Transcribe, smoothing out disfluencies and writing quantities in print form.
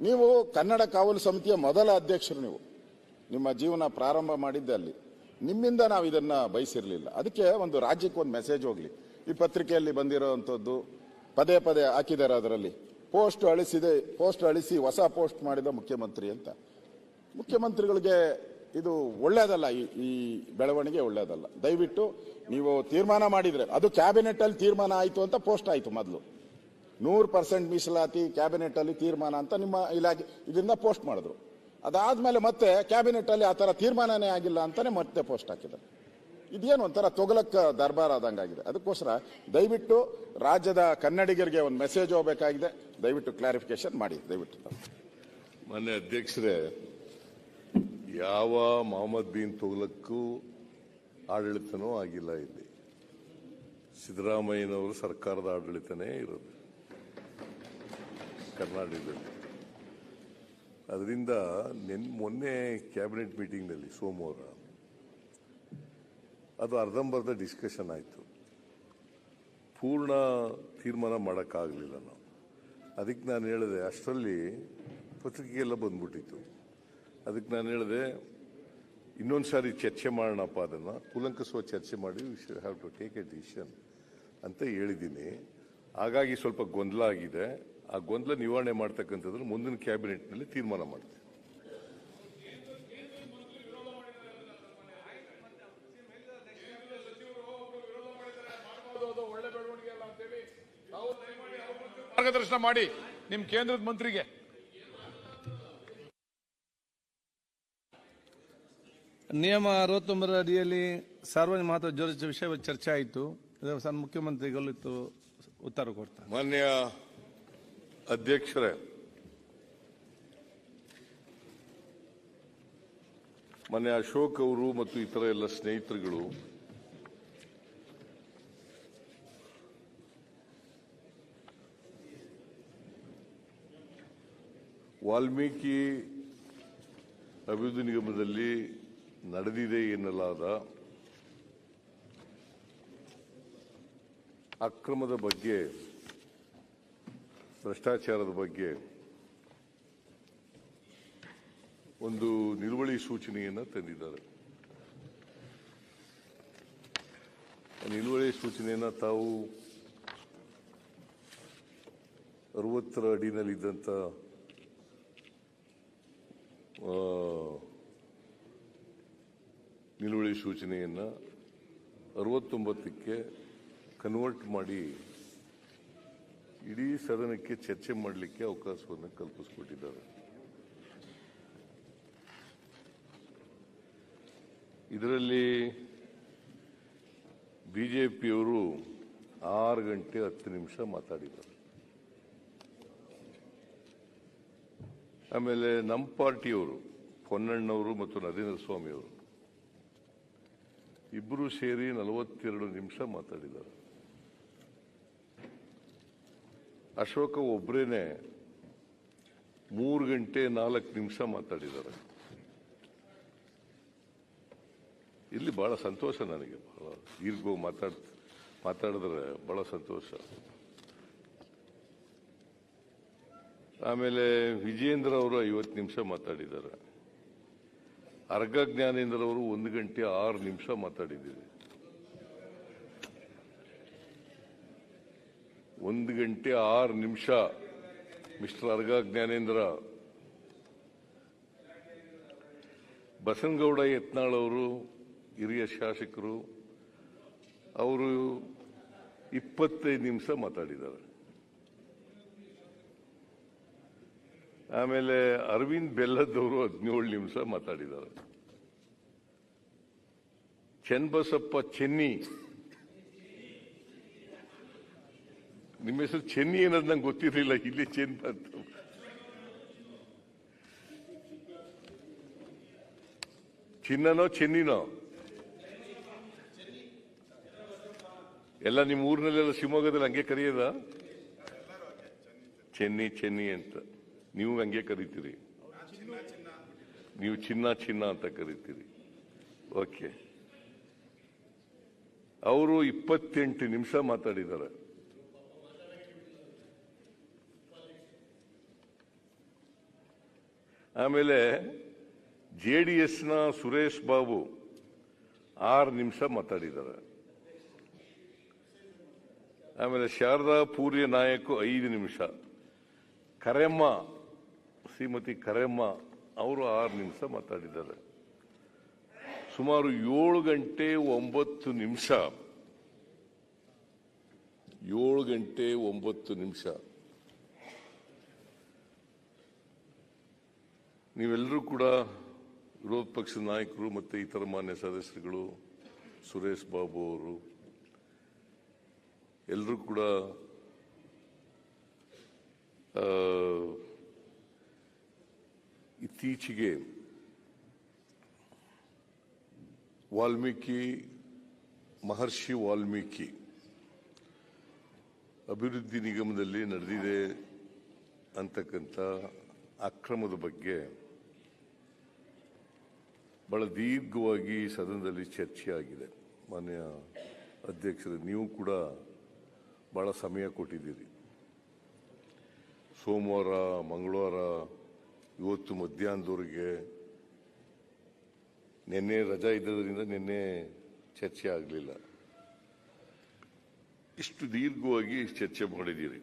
ನೀವು ಕನ್ನಡ ಕಾವಲು ಸಮಿತಿಯ ಮೊದಲ ಅಧ್ಯಕ್ಷರು. ನೀವು ನಿಮ್ಮ ಜೀವನ ಪ್ರಾರಂಭ ಮಾಡಿದ್ದೆ ಅಲ್ಲಿ. ನಿಮ್ಮಿಂದ ನಾವು ಇದನ್ನ ಬಯಸಿರಲಿಲ್ಲ. ಅದಕ್ಕೆ ಒಂದು ರಾಜ್ಯಕ್ಕೆ ಒಂದು ಮೆಸೇಜ್ ಹೋಗ್ಲಿ. ಈ ಪತ್ರಿಕೆಯಲ್ಲಿ ಬಂದಿರುವಂತದ್ದು ಪದೇ ಪದೇ ಹಾಕಿದ್ದಾರೆ. ಅದರಲ್ಲಿ ಪೋಸ್ಟ್ ಅಳಿಸಿ ಹೊಸ ಪೋಸ್ಟ್ ಮಾಡಿದ ಮುಖ್ಯಮಂತ್ರಿ ಅಂತ. ಮುಖ್ಯಮಂತ್ರಿಗಳಿಗೆ ಇದು ಒಳ್ಳೇದಲ್ಲ. ಈ ಬೆಳವಣಿಗೆ ಒಳ್ಳೇದಲ್ಲ. ದಯವಿಟ್ಟು ನೀವು ತೀರ್ಮಾನ ಮಾಡಿದ್ರೆ ಅದು ಕ್ಯಾಬಿನೆಟ್ ಅಲ್ಲಿ ತೀರ್ಮಾನ ಆಯ್ತು ಅಂತ ಪೋಸ್ಟ್ ಆಯ್ತು. ಮೊದಲು 100% ಮೀಸಲಾತಿ ಕ್ಯಾಬಿನೆಟ್ ಅಲ್ಲಿ ತೀರ್ಮಾನ ಅಂತ ನಿಮ್ಮ ಇಲಾಖೆ ಇದರಿಂದ ಪೋಸ್ಟ್ ಮಾಡಿದ್ರು. ಅದಾದ್ಮೇಲೆ ಮತ್ತೆ ಕ್ಯಾಬಿನೆಟ್ ಅಲ್ಲಿ ಆ ತರ ತೀರ್ಮಾನನೇ ಆಗಿಲ್ಲ ಅಂತಾನೆ ಮತ್ತೆ ಪೋಸ್ಟ್ ಹಾಕಿದ್ದಾರೆ. ಇದೇನು ಒಂಥರ ತೊಗಲಕ್ಕ ದರ್ಬಾರ್ ಆದಂಗಾಗಿದೆ. ಅದಕ್ಕೋಸ್ಕರ ದಯವಿಟ್ಟು ರಾಜ್ಯದ ಕನ್ನಡಿಗರಿಗೆ ಒಂದು ಮೆಸೇಜ್ ಹೋಗಬೇಕಾಗಿದೆ. ದಯವಿಟ್ಟು ಕ್ಲಾರಿಫಿಕೇಶನ್ ಮಾಡಿ. ದಯವಿಟ್ಟು ಮಾನ್ಯ ಅಧ್ಯಕ್ಷರೇ, ಯಾವ ಮೊಹಮ್ಮದ್ ಬಿನ್ ತುಘಲಕ್ಕೂ ಆಡಳಿತನೂ ಆಗಿಲ್ಲ. ಇಲ್ಲಿ ಸಿದ್ದರಾಮಯ್ಯನವರು ಸರ್ಕಾರದ ಆಡಳಿತನೇ ಇರೋದು ಕರ್ನಾಟಕದಲ್ಲಿ. ಅದರಿಂದ ಮೊನ್ನೆ ಕ್ಯಾಬಿನೆಟ್ ಮೀಟಿಂಗ್ನಲ್ಲಿ ಸೋಮವಾರ ಅದು ಅರ್ಧಂಬರ್ಧ ಡಿಸ್ಕಷನ್ ಆಯಿತು. ಪೂರ್ಣ ತೀರ್ಮಾನ ಮಾಡೋಕ್ಕಾಗಲಿಲ್ಲ ನಾವು. ಅದಕ್ಕೆ ನಾನು ಹೇಳಿದೆ, ಅಷ್ಟರಲ್ಲಿ ಪತ್ರಿಕೆಗೆಲ್ಲ ಬಂದ್ಬಿಟ್ಟಿತ್ತು. ಅದಕ್ಕೆ ನಾನು ಹೇಳಿದೆ, ಇನ್ನೊಂದು ಸಾರಿ ಚರ್ಚೆ ಮಾಡೋಣಪ್ಪ, ಅದನ್ನು ಕೂಲಂಕಷವಾಗಿ ಚರ್ಚೆ ಮಾಡಿ we should have to take a decision ಅಂತ ಹೇಳಿದ್ದೀನಿ. ಹಾಗಾಗಿ ಸ್ವಲ್ಪ ಗೊಂದಲ ಆಗಿದೆ. ಆ ಗೊಂದಲ ನಿವಾರಣೆ ಮಾಡ್ತಕ್ಕಂಥದ್ದು ಮುಂದಿನ ಕ್ಯಾಬಿನೆಟ್ನಲ್ಲಿ ತೀರ್ಮಾನ ಮಾಡ್ತೇವೆ. ಮಾರ್ಗದರ್ಶನ ಮಾಡಿ ನಿಮ್ಮ ಕೇಂದ್ರದ ಮಂತ್ರಿಗೆ. ನಿಯಮ 69 ಅಡಿಯಲ್ಲಿ ಸಾರ್ವಜನಿಕ ಮಹತ್ವದ ವಿಷಯ ಚರ್ಚೆ ಆಯಿತು. ಮುಖ್ಯಮಂತ್ರಿಗಳು ಉತ್ತರ ಕೊಡ್ತಾರೆ. ಮಾನ್ಯ ಅಧ್ಯಕ್ಷರೇ, ಮಾನ್ಯ ಅಶೋಕ್ ಅವರು ಮತ್ತು ಇತರ ಎಲ್ಲ ಸ್ನೇಹಿತರುಗಳು ವಾಲ್ಮೀಕಿ ಅಭಿವೃದ್ಧಿ ನಿಗಮದಲ್ಲಿ ನಡೆದಿದೆ ಎನ್ನಲಾದ ಅಕ್ರಮದ ಬಗ್ಗೆ, ಭ್ರಷ್ಟಾಚಾರದ ಬಗ್ಗೆ ಒಂದು ನಿಲುವಳಿ ಸೂಚನೆಯನ್ನು ತಂದಿದ್ದಾರೆ. ನಿಲುವಳಿ ಸೂಚನೆಯನ್ನು ತಾವು 60 ಅಡಿನಲ್ಲಿದ್ದಂಥ ನಿಲುವಳಿ ಸೂಚನೆಯನ್ನು 69ಕ್ಕೆ ಕನ್ವರ್ಟ್ ಮಾಡಿ ಇಡೀ ಸದನಕ್ಕೆ ಚರ್ಚೆ ಮಾಡಲಿಕ್ಕೆ ಅವಕಾಶವನ್ನು ಕಲ್ಪಿಸಿಕೊಟ್ಟಿದ್ದಾರೆ. ಇದರಲ್ಲಿ ಬಿಜೆಪಿಯವರು 6 ಗಂಟೆ 10 ನಿಮಿಷ ಮಾತಾಡಿದ್ದಾರೆ. ಆಮೇಲೆ ನಮ್ಮ ಪಾರ್ಟಿಯವರು ಪೊನ್ನಣ್ಣವರು ಮತ್ತು ನರೇಂದ್ರ ಸ್ವಾಮಿ ಅವರು ಇಬ್ಬರು ಸೇರಿ 42 ನಿಮಿಷ ಮಾತಾಡಿದ್ದಾರೆ. ಅಶೋಕ ಒಬ್ಬರೇನೆ 3 ಗಂಟೆ 4 ನಿಮಿಷ ಮಾತಾಡಿದ್ದಾರೆ. ಇಲ್ಲಿ ಬಹಳ ಸಂತೋಷ ನನಗೆ. ಬಹಳ ದೀರ್ಘ ಮಾತಾಡಿದ್ರೆ ಬಹಳ ಸಂತೋಷ. ಆಮೇಲೆ ವಿಜೇಂದ್ರ ಅವರು 50 ನಿಮಿಷ ಮಾತಾಡಿದ್ದಾರೆ. ಅರ್ಗ ಜ್ಞಾನೇಂದ್ರ ಅವರು 1 ಗಂಟೆ 6 ನಿಮಿಷ ಮಾತಾಡಿದ್ದೀರಿ. 1 ಗಂಟೆ 6 ನಿಮಿಷ ಮಿಸ್ಟರ್ ಅರ್ಗ ಜ್ಞಾನೇಂದ್ರ. ಬಸನಗೌಡ ಯತ್ನಾಳ್ ಅವರು ಹಿರಿಯ ಶಾಸಕರು, ಅವರು 25 ನಿಮಿಷ ಮಾತಾಡಿದ್ದಾರೆ. ಆಮೇಲೆ ಅರವಿಂದ್ ಬೆಲ್ಲದವರು 17 ನಿಮಿಷ ಮಾತಾಡಿದ್ದಾರೆ. ಚನ್ನಬಸಪ್ಪ ಚೆನ್ನಿ, ನಿಮ್ಮ ಹೆಸರು ಚೆನ್ನಿ ಏನದು ನಂಗೆ ಗೊತ್ತಿರಲಿಲ್ಲ. ಇಲ್ಲಿ ಚೆನ್ ಬಂತು. ಚಿನ್ನನೋ ಚೆನ್ನಿನೋ ಎಲ್ಲ ನಿಮ್ಮ ಊರಿನಲ್ಲೆಲ್ಲ ಶಿವಮೊಗ್ಗದಲ್ಲಿ ಹಂಗೆ ಕರೆಯೋದ? ಚೆನ್ನಿ ಚೆನ್ನಿ ಅಂತ ನೀವು ಹಂಗೆ ಕರಿತೀರಿ. ನೀವು ಚಿನ್ನ ಚಿನ್ನ ಅಂತ ಕರಿತೀರಿ. ಓಕೆ. ಅವರು 28 ನಿಮಿಷ ಮಾತಾಡಿದ್ದಾರೆ. ಆಮೇಲೆ JDSನ ಸುರೇಶ್ ಬಾಬು 6 ನಿಮಿಷ ಮಾತಾಡಿದ್ದಾರೆ. ಆಮೇಲೆ ಶಾರದಾ ಪೂರ್ಯ ನಾಯಕ್ 5 ನಿಮಿಷ, ಕರೆಮ್ಮ ಶ್ರೀಮತಿ ಕರೆಮ್ಮ ಅವರು 6 ನಿಮಿಷ ಮಾತಾಡಿದ್ದಾರೆ. ಸುಮಾರು 7 ಗಂಟೆ 9 ನಿಮಿಷ 7 ಗಂಟೆ 9 ನಿಮಿಷ ನೀವೆಲ್ಲರೂ ಕೂಡ ವಿರೋಧ ಪಕ್ಷದ ನಾಯಕರು ಮತ್ತು ಇತರ ಮಾನ್ಯ ಸದಸ್ಯರುಗಳು, ಸುರೇಶ್ ಬಾಬು ಅವರು ಎಲ್ಲರೂ ಕೂಡ ಇತ್ತೀಚೆಗೆ ಮಹರ್ಷಿ ವಾಲ್ಮೀಕಿ ಅಭಿವೃದ್ಧಿ ನಿಗಮದಲ್ಲಿ ನಡೆದಿದೆ ಅಂತಕ್ಕಂಥ ಅಕ್ರಮದ ಬಗ್ಗೆ ಬಹಳ ದೀರ್ಘವಾಗಿ ಸದನದಲ್ಲಿ ಚರ್ಚೆ ಆಗಿದೆ. ಮಾನ್ಯ ಅಧ್ಯಕ್ಷರೇ, ನೀವು ಕೂಡ ಬಹಳ ಸಮಯ ಕೊಟ್ಟಿದ್ದೀರಿ. ಸೋಮವಾರ, ಮಂಗಳವಾರ, ಇವತ್ತು ಮಧ್ಯಾಹ್ನದವರೆಗೆ. ನಿನ್ನೆ ರಜಾ ಇದ್ದದರಿಂದ ನಿನ್ನೆ ಚರ್ಚೆ ಆಗಲಿಲ್ಲ. ಇಷ್ಟು ದೀರ್ಘವಾಗಿ ಚರ್ಚೆ ಮಾಡಿದ್ದೀರಿ.